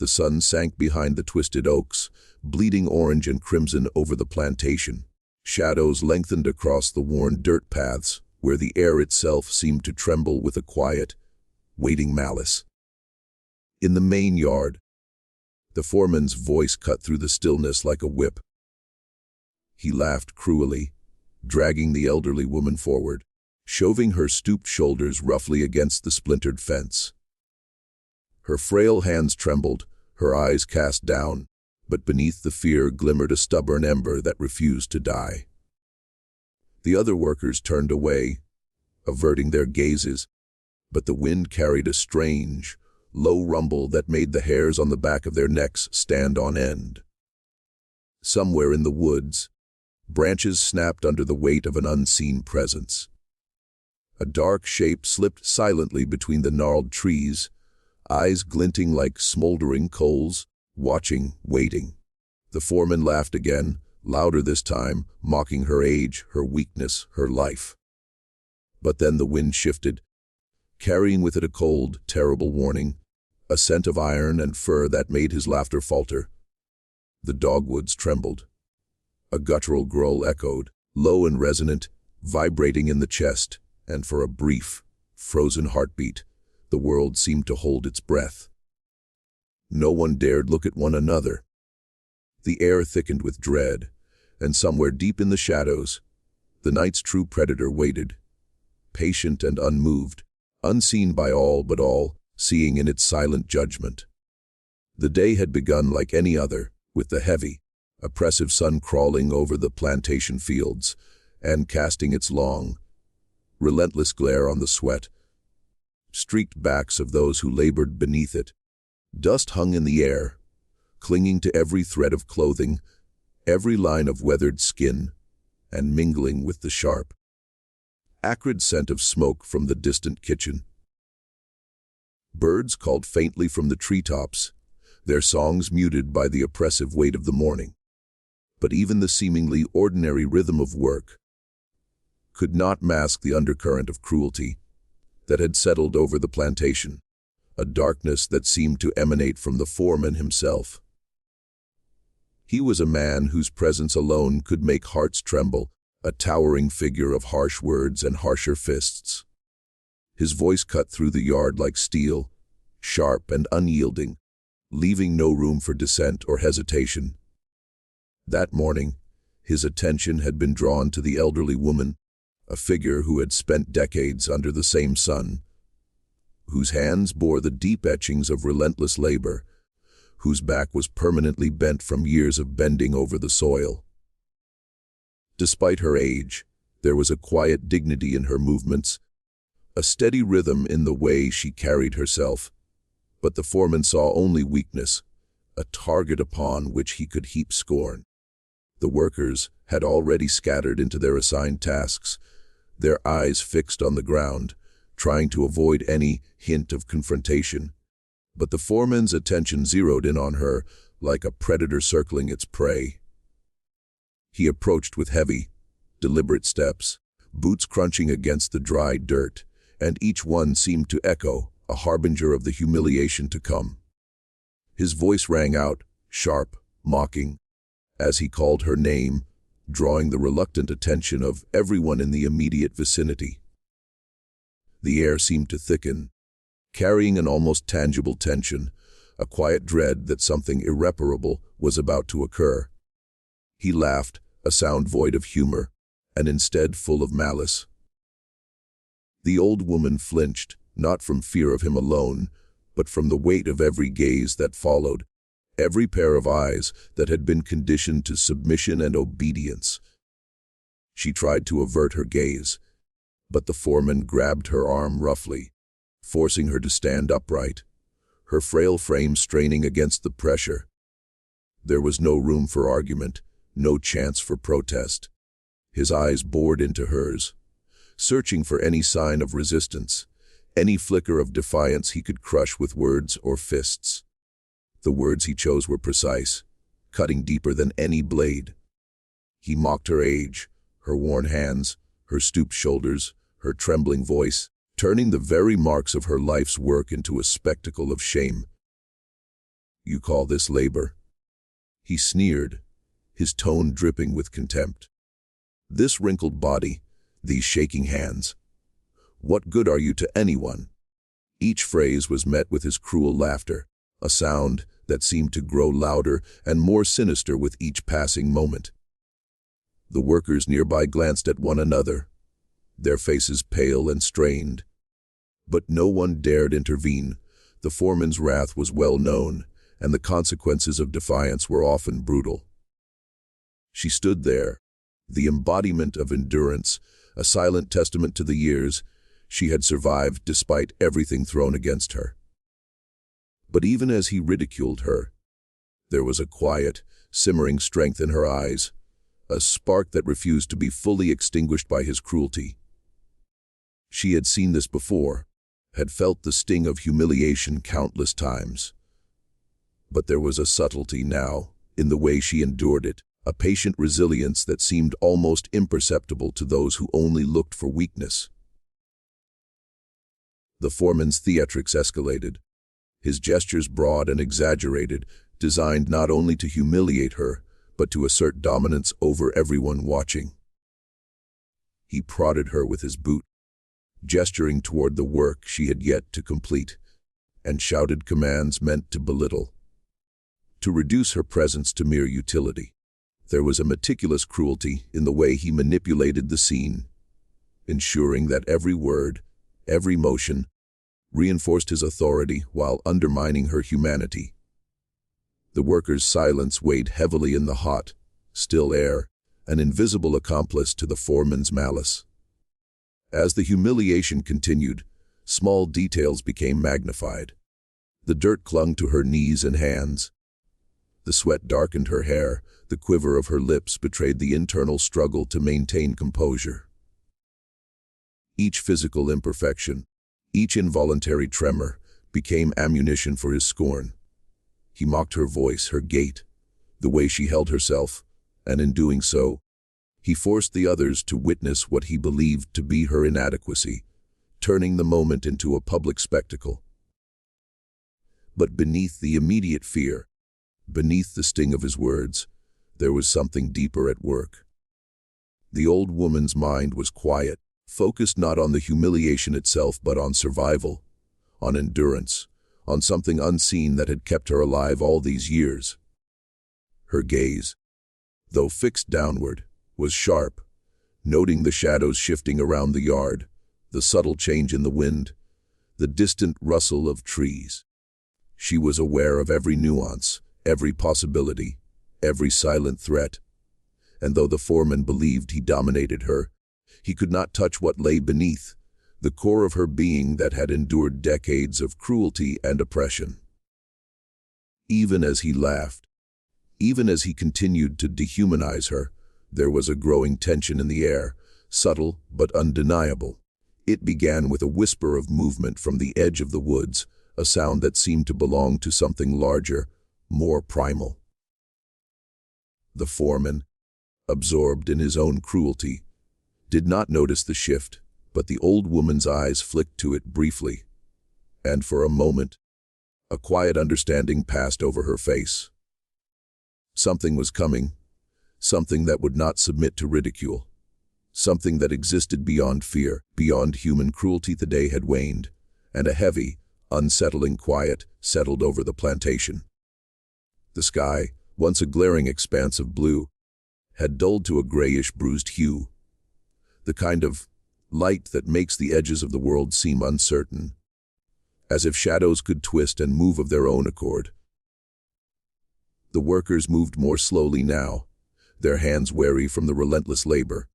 The sun sank behind the twisted oaks, bleeding orange and crimson over the plantation. Shadows lengthened across the worn dirt paths, where the air itself seemed to tremble with a quiet, waiting malice. In the main yard, the foreman's voice cut through the stillness like a whip. He laughed cruelly, dragging the elderly woman forward, shoving her stooped shoulders roughly against the splintered fence. Her frail hands trembled, her eyes cast down, but beneath the fear glimmered a stubborn ember that refused to die. The other workers turned away, averting their gazes, but the wind carried a strange, low rumble that made the hairs on the back of their necks stand on end. Somewhere in the woods, branches snapped under the weight of an unseen presence. A dark shape slipped silently between the gnarled trees, eyes glinting like smoldering coals, watching, waiting. The foreman laughed again, louder this time, mocking her age, her weakness, her life. But then the wind shifted, carrying with it a cold, terrible warning, a scent of iron and fur that made his laughter falter. The dogwoods trembled. A guttural growl echoed, low and resonant, vibrating in the chest, and for a brief, frozen heartbeat, the world seemed to hold its breath. No one dared look at one another. The air thickened with dread, and somewhere deep in the shadows, the night's true predator waited, patient and unmoved, unseen by all but all, seeing in its silent judgment. The day had begun like any other, with the heavy, oppressive sun crawling over the plantation fields and casting its long, relentless glare on the sweat-streaked backs of those who labored beneath it. Dust hung in the air, clinging to every thread of clothing, every line of weathered skin, and mingling with the sharp, acrid scent of smoke from the distant kitchen. Birds called faintly from the treetops, their songs muted by the oppressive weight of the morning. But even the seemingly ordinary rhythm of work could not mask the undercurrent of cruelty that had settled over the plantation, a darkness that seemed to emanate from the foreman himself. He was a man whose presence alone could make hearts tremble, a towering figure of harsh words and harsher fists. His voice cut through the yard like steel, sharp and unyielding, leaving no room for dissent or hesitation. That morning, his attention had been drawn to the elderly woman, a figure who had spent decades under the same sun, whose hands bore the deep etchings of relentless labor, whose back was permanently bent from years of bending over the soil. Despite her age, there was a quiet dignity in her movements, a steady rhythm in the way she carried herself. But the foreman saw only weakness, a target upon which he could heap scorn. The workers had already scattered into their assigned tasks, their eyes fixed on the ground, trying to avoid any hint of confrontation. But the foreman's attention zeroed in on her like a predator circling its prey. He approached with heavy, deliberate steps, boots crunching against the dry dirt, and each one seemed to echo, a harbinger of the humiliation to come. His voice rang out, sharp, mocking, as he called her name, drawing the reluctant attention of everyone in the immediate vicinity. The air seemed to thicken, carrying an almost tangible tension, a quiet dread that something irreparable was about to occur. He laughed, a sound void of humor, and instead full of malice. The old woman flinched, not from fear of him alone, but from the weight of every gaze that followed, every pair of eyes that had been conditioned to submission and obedience. She tried to avert her gaze, but the foreman grabbed her arm roughly, forcing her to stand upright, her frail frame straining against the pressure. There was no room for argument, no chance for protest. His eyes bored into hers, searching for any sign of resistance, any flicker of defiance he could crush with words or fists. The words he chose were precise, cutting deeper than any blade. He mocked her age, her worn hands, her stooped shoulders, her trembling voice, turning the very marks of her life's work into a spectacle of shame. You call this labor?" He sneered, his tone dripping with contempt. "This wrinkled body, these shaking hands. What good are you to anyone?" Each phrase was met with his cruel laughter, a sound that seemed to grow louder and more sinister with each passing moment. The workers nearby glanced at one another, their faces pale and strained. But no one dared intervene. The foreman's wrath was well known, and the consequences of defiance were often brutal. She stood there, the embodiment of endurance, a silent testament to the years she had survived despite everything thrown against her. But even as he ridiculed her, there was a quiet, simmering strength in her eyes, a spark that refused to be fully extinguished by his cruelty. She had seen this before, had felt the sting of humiliation countless times. But there was a subtlety now in the way she endured it, a patient resilience that seemed almost imperceptible to those who only looked for weakness. The foreman's theatrics escalated, his gestures broad and exaggerated, designed not only to humiliate her, but to assert dominance over everyone watching. He prodded her with his boot, gesturing toward the work she had yet to complete, and shouted commands meant to belittle, to reduce her presence to mere utility. There was a meticulous cruelty in the way he manipulated the scene, ensuring that every word, every motion, reinforced his authority while undermining her humanity. The worker's silence weighed heavily in the hot, still air, an invisible accomplice to the foreman's malice. As the humiliation continued, small details became magnified. The dirt clung to her knees and hands. The sweat darkened her hair, the quiver of her lips betrayed the internal struggle to maintain composure. Each physical imperfection, each involuntary tremor, became ammunition for his scorn. He mocked her voice, her gait, the way she held herself, and in doing so, he forced the others to witness what he believed to be her inadequacy, turning the moment into a public spectacle. But beneath the immediate fear, beneath the sting of his words, there was something deeper at work. The old woman's mind was quiet, focused not on the humiliation itself but on survival, on endurance, on something unseen that had kept her alive all these years. Her gaze, though fixed downward, was sharp, noting the shadows shifting around the yard, the subtle change in the wind, the distant rustle of trees. She was aware of every nuance, every possibility, every silent threat, and though the foreman believed he dominated her, he could not touch what lay beneath, the core of her being that had endured decades of cruelty and oppression. Even as he laughed, even as he continued to dehumanize her, there was a growing tension in the air, subtle but undeniable. It began with a whisper of movement from the edge of the woods, a sound that seemed to belong to something larger, more primal. The foreman, absorbed in his own cruelty, did not notice the shift, but the old woman's eyes flicked to it briefly, and for a moment, a quiet understanding passed over her face. Something was coming, something that would not submit to ridicule, something that existed beyond fear, beyond human cruelty. The day had waned, and a heavy, unsettling quiet settled over the plantation. The sky, once a glaring expanse of blue, had dulled to a grayish, bruised hue, the kind of light that makes the edges of the world seem uncertain, as if shadows could twist and move of their own accord. The workers moved more slowly now, their hands weary from the relentless labor,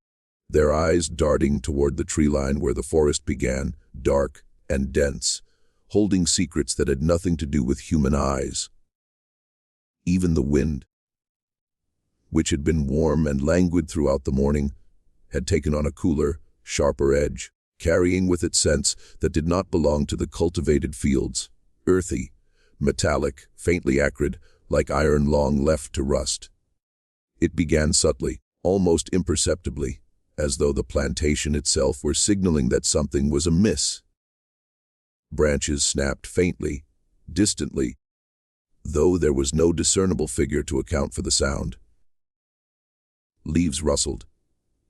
their eyes darting toward the tree line where the forest began, dark and dense, holding secrets that had nothing to do with human eyes. Even the wind, which had been warm and languid throughout the morning, had taken on a cooler, sharper edge, carrying with it scents that did not belong to the cultivated fields, earthy, metallic, faintly acrid, like iron long left to rust. It began subtly, almost imperceptibly, as though the plantation itself were signaling that something was amiss. Branches snapped faintly, distantly, though there was no discernible figure to account for the sound. Leaves rustled,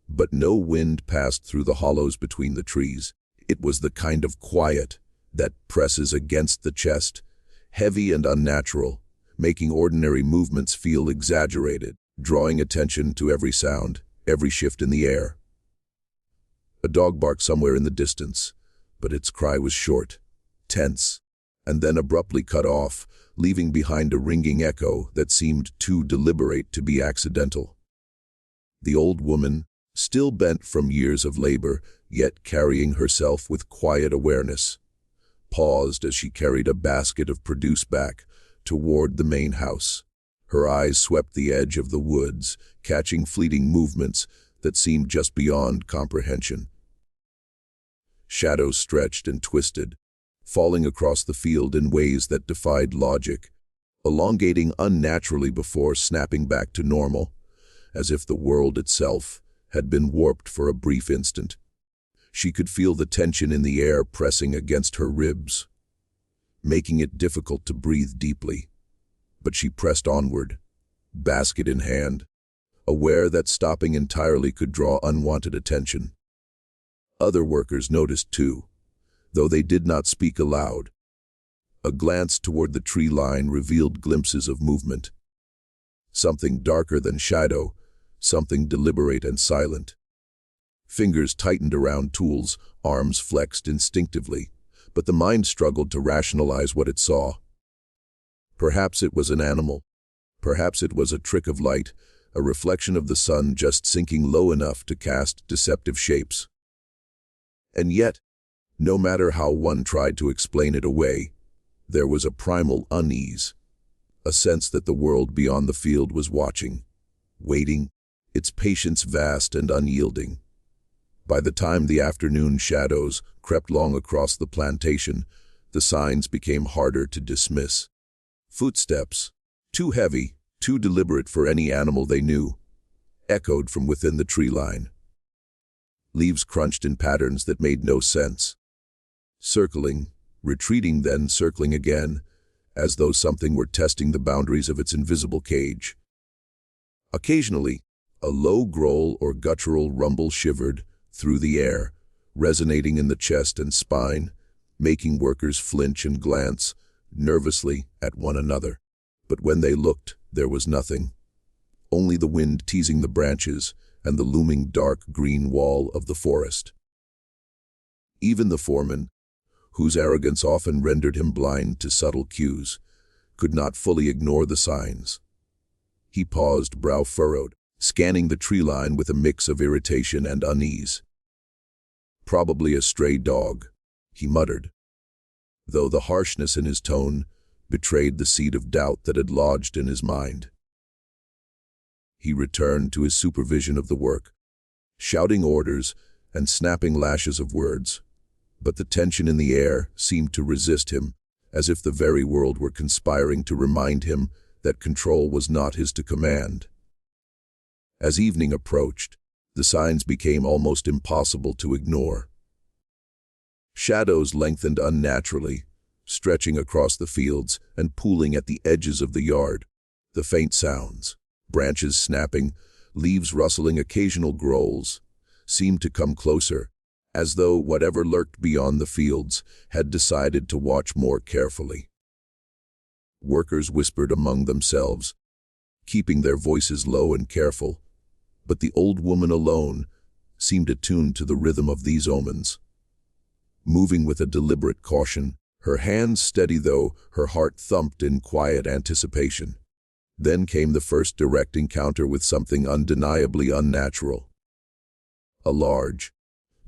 but no wind passed through the hollows between the trees. It was the kind of quiet that presses against the chest, heavy and unnatural, making ordinary movements feel exaggerated, drawing attention to every sound, every shift in the air. A dog barked somewhere in the distance, but its cry was short, tense, and then abruptly cut off, leaving behind a ringing echo that seemed too deliberate to be accidental. The old woman, still bent from years of labor, yet carrying herself with quiet awareness, paused as she carried a basket of produce back toward the main house. Her eyes swept the edge of the woods, catching fleeting movements that seemed just beyond comprehension. Shadows stretched and twisted, falling across the field in ways that defied logic, elongating unnaturally before snapping back to normal, as if the world itself had been warped for a brief instant. She could feel the tension in the air pressing against her ribs, making it difficult to breathe deeply. But she pressed onward, basket in hand, aware that stopping entirely could draw unwanted attention. Other workers noticed too, though they did not speak aloud. A glance toward the tree line revealed glimpses of movement. Something darker than shadow, something deliberate and silent. Fingers tightened around tools, arms flexed instinctively, but the mind struggled to rationalize what it saw. Perhaps it was an animal. Perhaps it was a trick of light, a reflection of the sun just sinking low enough to cast deceptive shapes. And yet, no matter how one tried to explain it away, there was a primal unease, a sense that the world beyond the field was watching, waiting, its patience vast and unyielding. By the time the afternoon shadows crept long across the plantation, the signs became harder to dismiss. Footsteps, too heavy, too deliberate for any animal they knew, echoed from within the tree line. Leaves crunched in patterns that made no sense. Circling, retreating, then circling again, as though something were testing the boundaries of its invisible cage. Occasionally, a low growl or guttural rumble shivered through the air, resonating in the chest and spine, making workers flinch and glance nervously at one another. But when they looked, there was nothing. Only the wind teasing the branches and the looming dark green wall of the forest. Even the foreman, whose arrogance often rendered him blind to subtle cues, could not fully ignore the signs. He paused, brow furrowed, scanning the tree line with a mix of irritation and unease. "Probably a stray dog," he muttered, though the harshness in his tone betrayed the seed of doubt that had lodged in his mind. He returned to his supervision of the work, shouting orders and snapping lashes of words, but the tension in the air seemed to resist him, as if the very world were conspiring to remind him that control was not his to command. As evening approached, the signs became almost impossible to ignore. Shadows lengthened unnaturally, stretching across the fields and pooling at the edges of the yard. The faint sounds, branches snapping, leaves rustling, occasional growls, seemed to come closer, as though whatever lurked beyond the fields had decided to watch more carefully. Workers whispered among themselves, keeping their voices low and careful, but the old woman alone seemed attuned to the rhythm of these omens. Moving with a deliberate caution, her hands steady though her heart thumped in quiet anticipation. Then came the first direct encounter with something undeniably unnatural. A large,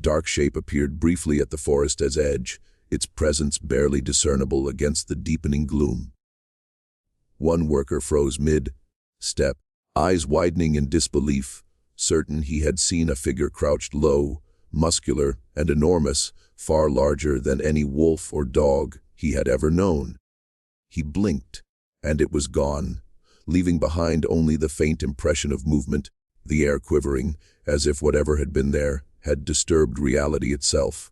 dark shape appeared briefly at the forest's edge, its presence barely discernible against the deepening gloom. One worker froze mid-step, eyes widening in disbelief, certain he had seen a figure crouched low, muscular and enormous, far larger than any wolf or dog he had ever known. He blinked, and it was gone, leaving behind only the faint impression of movement, the air quivering, as if whatever had been there had disturbed reality itself.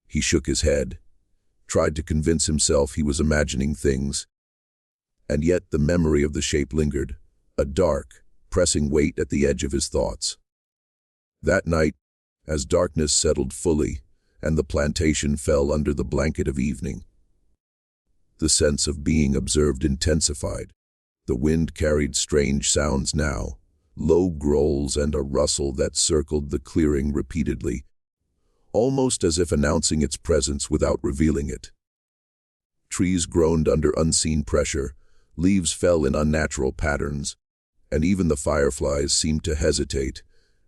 He shook his head, tried to convince himself he was imagining things, and yet the memory of the shape lingered, a dark, pressing weight at the edge of his thoughts. That night, as darkness settled fully, and the plantation fell under the blanket of evening, the sense of being observed intensified. The wind carried strange sounds now, low growls and a rustle that circled the clearing repeatedly, almost as if announcing its presence without revealing it. Trees groaned under unseen pressure, leaves fell in unnatural patterns, and even the fireflies seemed to hesitate,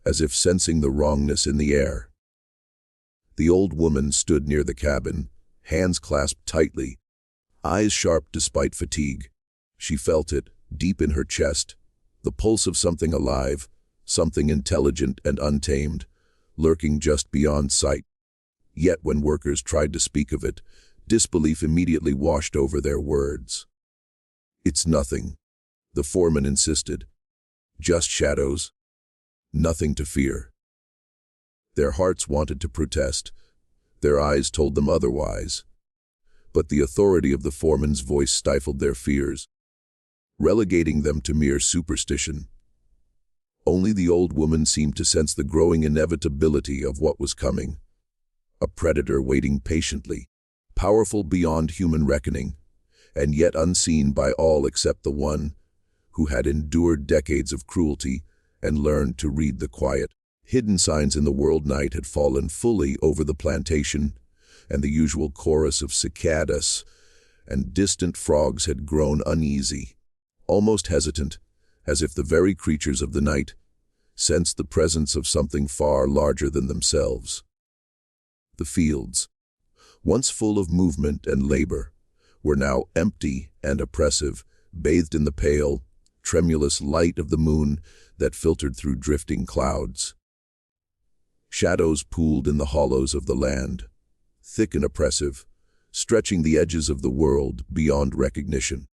as if sensing the wrongness in the air. The old woman stood near the cabin, hands clasped tightly, eyes sharp despite fatigue. She felt it, deep in her chest, the pulse of something alive, something intelligent and untamed, lurking just beyond sight. Yet when workers tried to speak of it, disbelief immediately washed over their words. "It's nothing," the foreman insisted. "Just shadows. Nothing to fear." Their hearts wanted to protest. Their eyes told them otherwise. But the authority of the foreman's voice stifled their fears, relegating them to mere superstition. Only the old woman seemed to sense the growing inevitability of what was coming. A predator waiting patiently, powerful beyond human reckoning, and yet unseen by all except the one who had endured decades of cruelty and learned to read the quiet, hidden signs in the world. Night had fallen fully over the plantation, and the usual chorus of cicadas and distant frogs had grown uneasy, almost hesitant, as if the very creatures of the night sensed the presence of something far larger than themselves. The fields, once full of movement and labor, were now empty and oppressive, bathed in the pale, tremulous light of the moon that filtered through drifting clouds. Shadows pooled in the hollows of the land, thick and oppressive, stretching the edges of the world beyond recognition.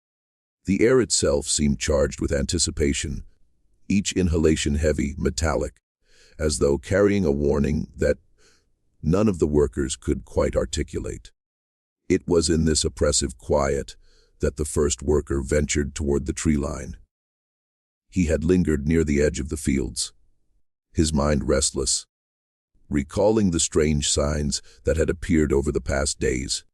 The air itself seemed charged with anticipation, each inhalation heavy, metallic, as though carrying a warning that none of the workers could quite articulate. It was in this oppressive quiet that the first worker ventured toward the tree line. He had lingered near the edge of the fields, his mind restless, recalling the strange signs that had appeared over the past days.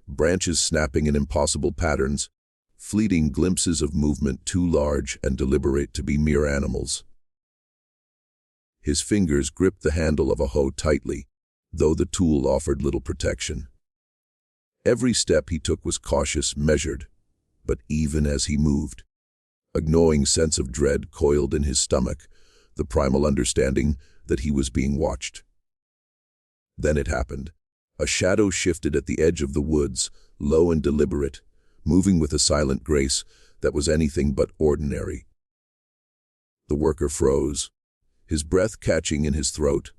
Branches snapping in impossible patterns, fleeting glimpses of movement too large and deliberate to be mere animals. His fingers gripped the handle of a hoe tightly, though the tool offered little protection. Every step he took was cautious, measured, but even as he moved, a gnawing sense of dread coiled in his stomach, the primal understanding that he was being watched. Then it happened. A shadow shifted at the edge of the woods, low and deliberate, moving with a silent grace that was anything but ordinary. The worker froze, his breath catching in his throat,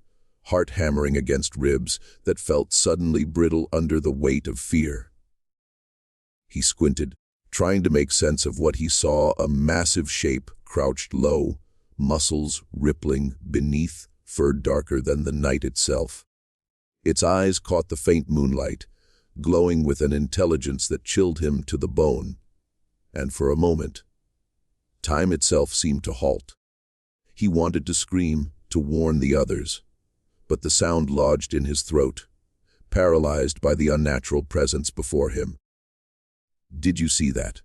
heart hammering against ribs that felt suddenly brittle under the weight of fear. He squinted, trying to make sense of what he saw, a massive shape crouched low, muscles rippling beneath fur darker than the night itself. Its eyes caught the faint moonlight, glowing with an intelligence that chilled him to the bone, and for a moment, time itself seemed to halt. He wanted to scream, to warn the others, but the sound lodged in his throat, paralyzed by the unnatural presence before him. "Did you see that?"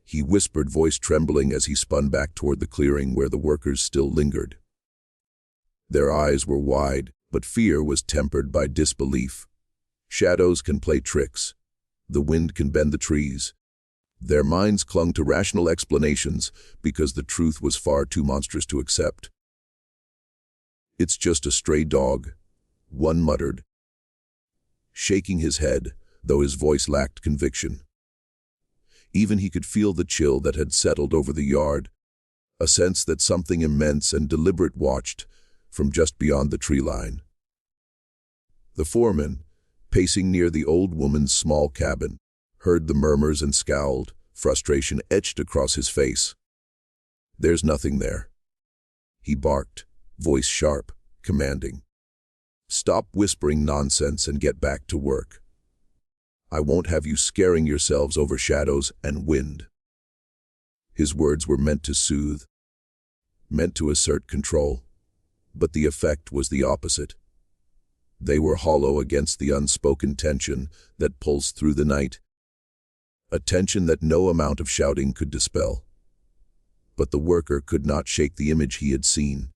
he whispered, voice trembling as he spun back toward the clearing where the workers still lingered. Their eyes were wide, but fear was tempered by disbelief. Shadows can play tricks. The wind can bend the trees. Their minds clung to rational explanations because the truth was far too monstrous to accept. "It's just a stray dog," one muttered, shaking his head, though his voice lacked conviction. Even he could feel the chill that had settled over the yard, a sense that something immense and deliberate watched from just beyond the tree line. The foreman, pacing near the old woman's small cabin, heard the murmurs and scowled, frustration etched across his face. "There's nothing there," he barked, voice sharp, commanding. "Stop whispering nonsense and get back to work." I won't have you scaring yourselves over shadows and wind." His words were meant to soothe, meant to assert control, but the effect was the opposite. They were hollow against the unspoken tension that pulsed through the night, a tension that no amount of shouting could dispel. But the worker could not shake the image he had seen.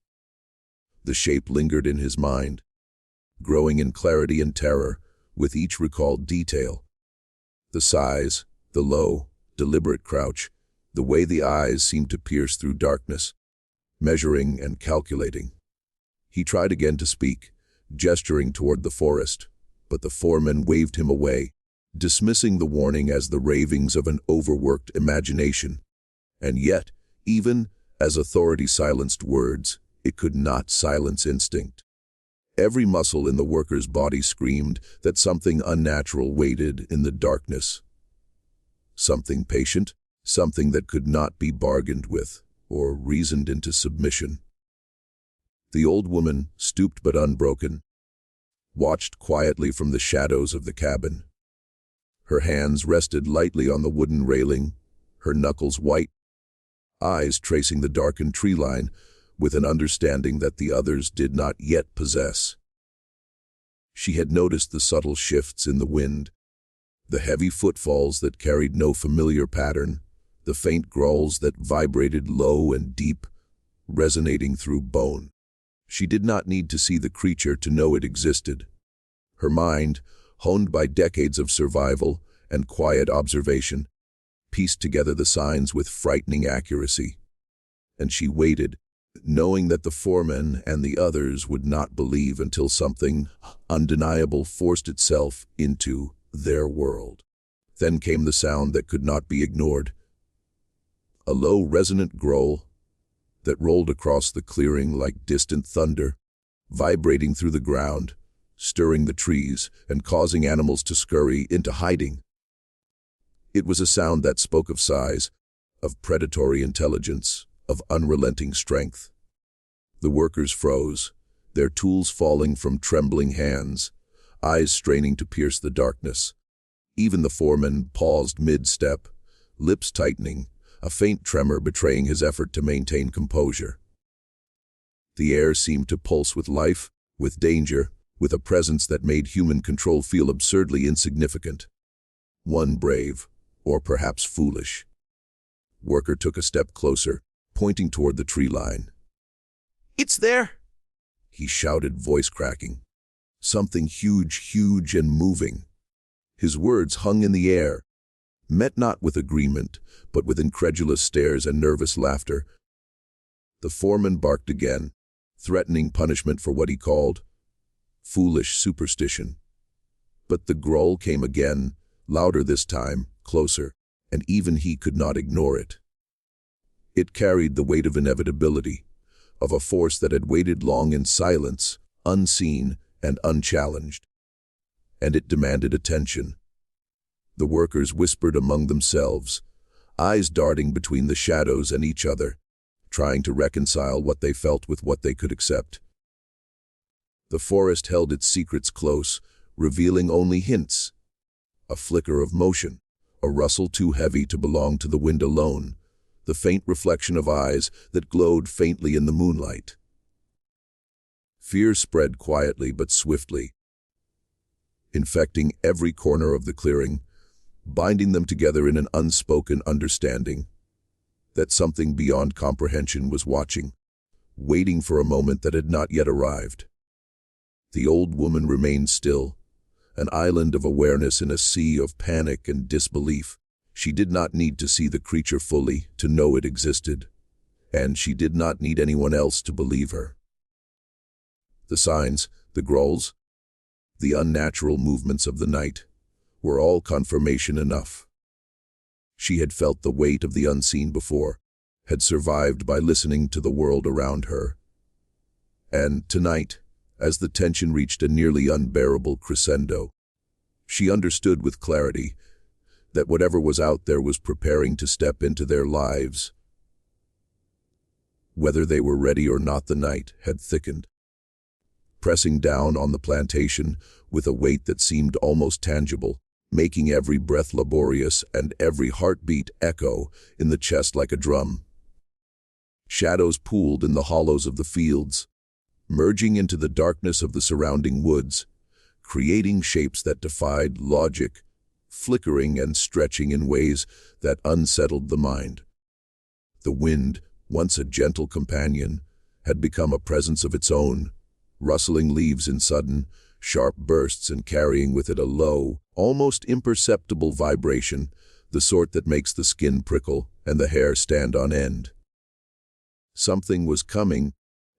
The shape lingered in his mind, growing in clarity and terror with each recalled detail. The size, the low, deliberate crouch, the way the eyes seemed to pierce through darkness, measuring and calculating. He tried again to speak, gesturing toward the forest, but the foreman waved him away, dismissing the warning as the ravings of an overworked imagination. And yet, even as authority silenced words, it could not silence instinct. Every muscle in the worker's body screamed that something unnatural waited in the darkness. Something patient, something that could not be bargained with or reasoned into submission. The old woman, stooped but unbroken, watched quietly from the shadows of the cabin. Her hands rested lightly on the wooden railing, her knuckles white, eyes tracing the darkened tree line with an understanding that the others did not yet possess. She had noticed the subtle shifts in the wind, the heavy footfalls that carried no familiar pattern, the faint growls that vibrated low and deep, resonating through bone. She did not need to see the creature to know it existed. Her mind, honed by decades of survival and quiet observation, pieced together the signs with frightening accuracy. And she waited, knowing that the foreman and the others would not believe until something undeniable forced itself into their world. Then came the sound that could not be ignored. A low, resonant growl that rolled across the clearing like distant thunder, vibrating through the ground, stirring the trees and causing animals to scurry into hiding. It was a sound that spoke of size, of predatory intelligence, of unrelenting strength. The workers froze, their tools falling from trembling hands, eyes straining to pierce the darkness. Even the foreman paused mid-step, lips tightening, a faint tremor betraying his effort to maintain composure. The air seemed to pulse with life, with danger, with a presence that made human control feel absurdly insignificant. One brave, or perhaps foolish. Worker took a step closer, pointing toward the tree line. "It's there!" he shouted, voice cracking. Something huge and moving. His words hung in the air, met not with agreement, but with incredulous stares and nervous laughter. The foreman barked again, threatening punishment for what he called foolish superstition. But the growl came again, louder this time, closer, and even he could not ignore it. It carried the weight of inevitability, of a force that had waited long in silence, unseen and unchallenged. And it demanded attention. The workers whispered among themselves, eyes darting between the shadows and each other, trying to reconcile what they felt with what they could accept. The forest held its secrets close, revealing only hints. A flicker of motion, a rustle too heavy to belong to the wind alone, the faint reflection of eyes that glowed faintly in the moonlight. Fear spread quietly but swiftly, infecting every corner of the clearing, binding them together in an unspoken understanding that something beyond comprehension was watching, waiting for a moment that had not yet arrived. The old woman remained still, an island of awareness in a sea of panic and disbelief. She did not need to see the creature fully to know it existed, and she did not need anyone else to believe her. The signs, the growls, the unnatural movements of the night were all confirmation enough. She had felt the weight of the unseen before, had survived by listening to the world around her. And tonight, as the tension reached a nearly unbearable crescendo, she understood with clarity that whatever was out there was preparing to step into their lives. Whether they were ready or not, the night had thickened, pressing down on the plantation with a weight that seemed almost tangible, making every breath laborious and every heartbeat echo in the chest like a drum. Shadows pooled in the hollows of the fields, merging into the darkness of the surrounding woods, creating shapes that defied logic, flickering and stretching in ways that unsettled the mind. The wind, once a gentle companion, had become a presence of its own, rustling leaves in sudden, sharp bursts and carrying with it a low, almost imperceptible vibration, the sort that makes the skin prickle and the hair stand on end. Something was coming,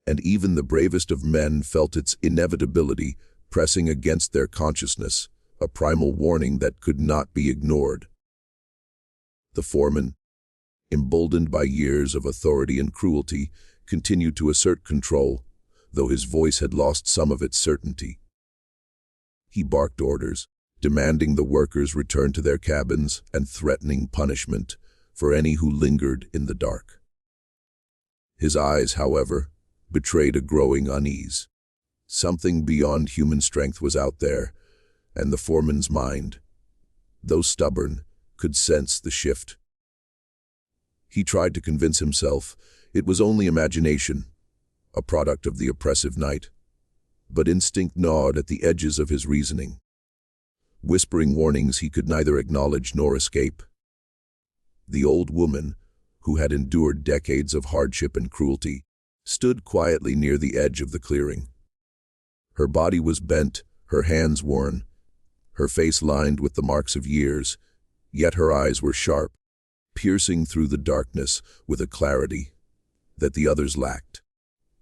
and even the bravest of men felt its inevitability pressing against their consciousness, a primal warning that could not be ignored. The foreman, emboldened by years of authority and cruelty, continued to assert control, though his voice had lost some of its certainty. He barked orders, demanding the workers return to their cabins and threatening punishment for any who lingered in the dark. His eyes, however, betrayed a growing unease. Something beyond human strength was out there, and the foreman's mind, though stubborn, could sense the shift. He tried to convince himself it was only imagination, a product of the oppressive night, but instinct gnawed at the edges of his reasoning, whispering warnings he could neither acknowledge nor escape. The old woman, who had endured decades of hardship and cruelty, stood quietly near the edge of the clearing. Her body was bent, her hands worn, her face lined with the marks of years, yet her eyes were sharp, piercing through the darkness with a clarity that the others lacked.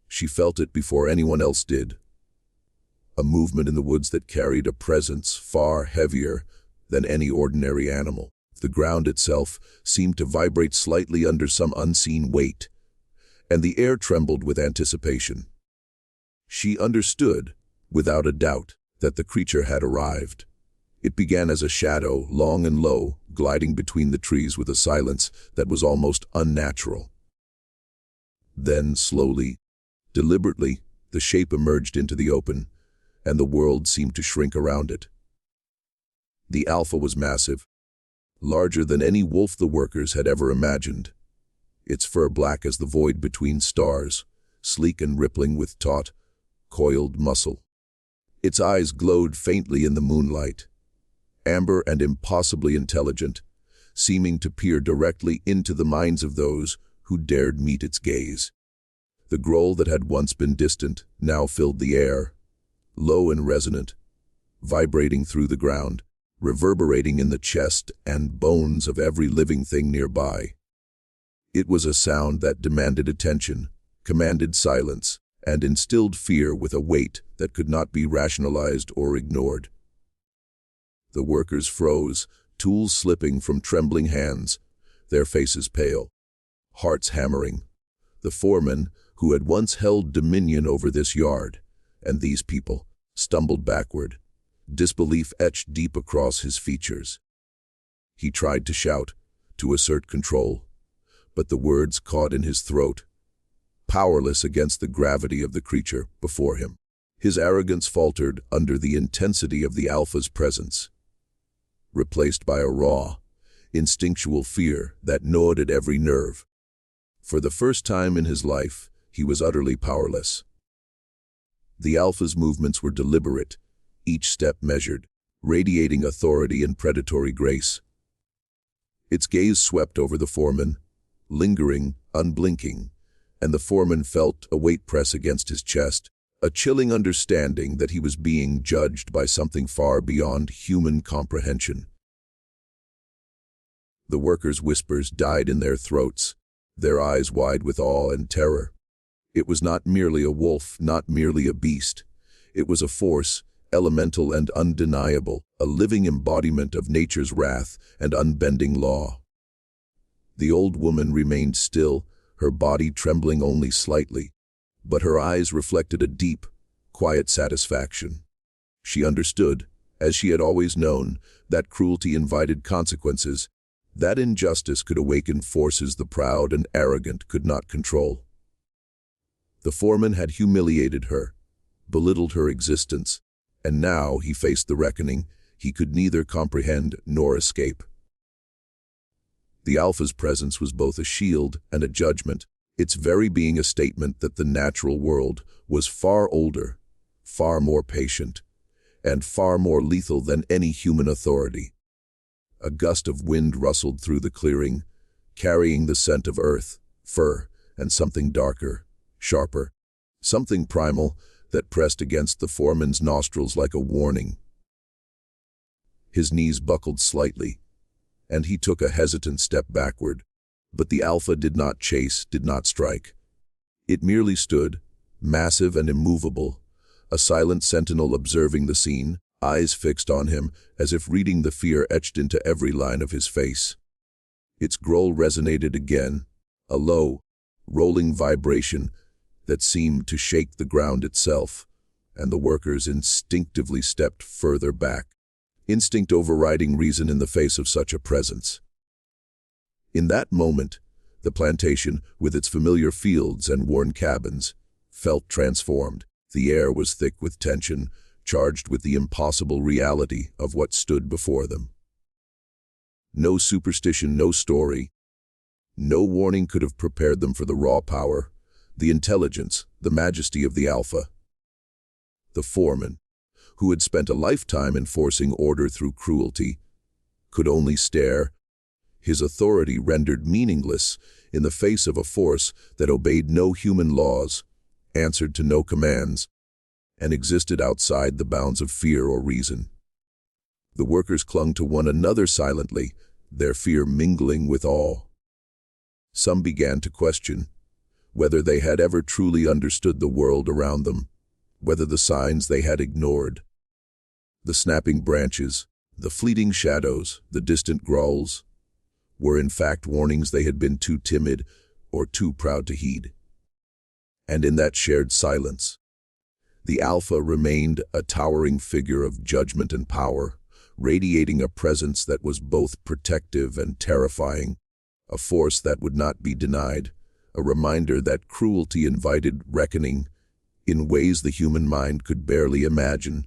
She felt it before anyone else did. A movement in the woods that carried a presence far heavier than any ordinary animal. The ground itself seemed to vibrate slightly under some unseen weight, and the air trembled with anticipation. She understood, without a doubt, that the creature had arrived. It began as a shadow, long and low, gliding between the trees with a silence that was almost unnatural. Then, slowly, deliberately, the shape emerged into the open, and the world seemed to shrink around it. The alpha was massive, larger than any wolf the workers had ever imagined, its fur black as the void between stars, sleek and rippling with taut, coiled muscle. Its eyes glowed faintly in the moonlight, amber and impossibly intelligent, seeming to peer directly into the minds of those who dared meet its gaze. The growl that had once been distant now filled the air, low and resonant, vibrating through the ground, reverberating in the chest and bones of every living thing nearby. It was a sound that demanded attention, commanded silence, and instilled fear with a weight that could not be rationalized or ignored. The workers froze, tools slipping from trembling hands, their faces pale, hearts hammering. The foreman, who had once held dominion over this yard, and these people, stumbled backward, disbelief etched deep across his features. He tried to shout, to assert control, but the words caught in his throat, powerless against the gravity of the creature before him. His arrogance faltered under the intensity of the alpha's presence, replaced by a raw, instinctual fear that gnawed at every nerve. For the first time in his life, he was utterly powerless. The alpha's movements were deliberate, each step measured, radiating authority and predatory grace. Its gaze swept over the foreman, lingering, unblinking, and the foreman felt a weight press against his chest, a chilling understanding that he was being judged by something far beyond human comprehension. The workers' whispers died in their throats, their eyes wide with awe and terror. It was not merely a wolf, not merely a beast. It was a force, elemental and undeniable, a living embodiment of nature's wrath and unbending law. The old woman remained still, her body trembling only slightly, but her eyes reflected a deep, quiet satisfaction. She understood, as she had always known, that cruelty invited consequences, that injustice could awaken forces the proud and arrogant could not control. The foreman had humiliated her, belittled her existence, and now he faced the reckoning, he could neither comprehend nor escape. The Alpha's presence was both a shield and a judgment, its very being a statement that the natural world was far older, far more patient, and far more lethal than any human authority. A gust of wind rustled through the clearing, carrying the scent of earth, fur, and something darker, sharper, something primal that pressed against the foreman's nostrils like a warning. His knees buckled slightly, and he took a hesitant step backward. But the Alpha did not chase, did not strike. It merely stood, massive and immovable, a silent sentinel observing the scene, eyes fixed on him as if reading the fear etched into every line of his face. Its growl resonated again, a low, rolling vibration that seemed to shake the ground itself, and the workers instinctively stepped further back, instinct overriding reason in the face of such a presence. In that moment, the plantation, with its familiar fields and worn cabins, felt transformed. The air was thick with tension, charged with the impossible reality of what stood before them. No superstition, no story, no warning could have prepared them for the raw power, the intelligence, the majesty of the Alpha. The foreman, who had spent a lifetime enforcing order through cruelty, could only stare, his authority rendered meaningless in the face of a force that obeyed no human laws, answered to no commands, and existed outside the bounds of fear or reason. The workers clung to one another silently, their fear mingling with awe. Some began to question whether they had ever truly understood the world around them, whether the signs they had ignored, the snapping branches, the fleeting shadows, the distant growls, were in fact warnings they had been too timid or too proud to heed. And in that shared silence, the Alpha remained a towering figure of judgment and power, radiating a presence that was both protective and terrifying, a force that would not be denied, a reminder that cruelty invited reckoning in ways the human mind could barely imagine.